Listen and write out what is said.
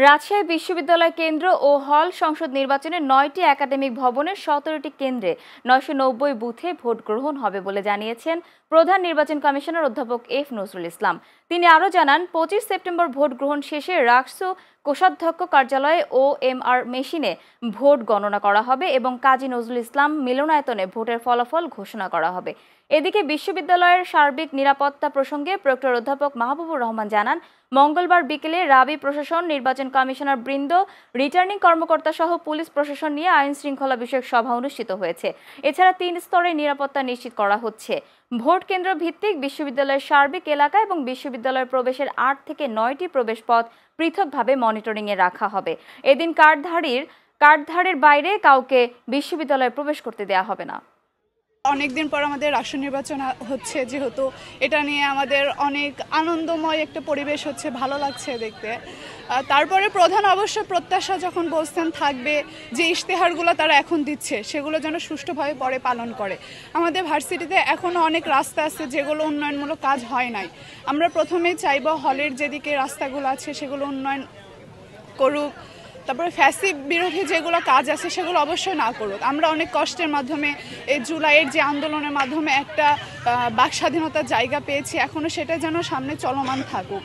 রাজশাহী বিশ্ববিদ্যালয় কেন্দ্র ও হল সংসদ নির্বাচনে ৯টি একাডেমিক ভবনের ১৭টি কেন্দ্রে ৯৯০ বুথে ভোট গ্রহণ হবে বলে জানিয়েছেন প্রধান নির্বাচন কমিশনার অধ্যাপক এফ নজরুল ইসলাম। তিনি আরও জানান, ২৫ সেপ্টেম্বর ভোট গ্রহণ শেষে রাকসু কোষাধ্যক্ষ কার্যালয়ে OMR মেশিনে ভোট গণনা করা হবে এবং কাজী নজরুল ইসলাম মিলনায়তনে ভোটের ফলাফল ঘোষণা করা হবে। এদিকে বিশ্ববিদ্যালয়ের সার্বিক নিরাপত্তা প্রসঙ্গে প্রক্টর অধ্যাপক মাহবুবুর রহমান জানান, মঙ্গলবার বিকেলে রাবি প্রশাসন, নির্বাচন কমিশনার বৃন্দ, রিটার্নিং কর্মকর্তা সহ পুলিশ প্রশাসন নিয়ে আইন শৃঙ্খলা বিষয়ক সভা অনুষ্ঠিত হয়েছে। এছাড়া ৩ স্তরে নিরাপত্তা নিশ্চিত করা হচ্ছে। ভোট কেন্দ্র ভিত্তিক বিশ্ববিদ্যালয়ের সার্বিক এলাকা এবং বিশ্ববিদ্যালয়ের প্রবেশের ৮ থেকে ৯টি প্রবেশ পথ পৃথকভাবে মনিটরিংয়ে রাখা হবে। এদিন কার্ডধারীর বাইরে কাউকে বিশ্ববিদ্যালয়ে প্রবেশ করতে দেওয়া হবে না। অনেকদিন পর আমাদের রাষ্ট্র নির্বাচন হচ্ছে, যেহেতু এটা নিয়ে আমাদের অনেক আনন্দময় একটা পরিবেশ হচ্ছে, ভালো লাগছে দেখতে। তারপরে প্রধান অবশ্য প্রত্যাশা যখন বলছেন থাকবে যে ইশতেহারগুলো তারা এখন দিচ্ছে সেগুলো যেন সুষ্ঠুভাবে পরে পালন করে। আমাদের ভার্সিটিতে এখনও অনেক রাস্তা আছে যেগুলো উন্নয়নমূলক কাজ হয় নাই। আমরা প্রথমেই চাইব হলের যেদিকে রাস্তাগুলো আছে সেগুলো উন্নয়ন করুক, তারপরে ফ্যাসি বিরোধী যেগুলো কাজ আছে সেগুলো অবশ্যই না করুক। আমরা অনেক কষ্টের মাধ্যমে এই জুলাইয়ের যে আন্দোলনের মাধ্যমে একটা বাক স্বাধীনতার জায়গা পেয়েছি, এখনও সেটা যেন সামনে চলমান থাকুক।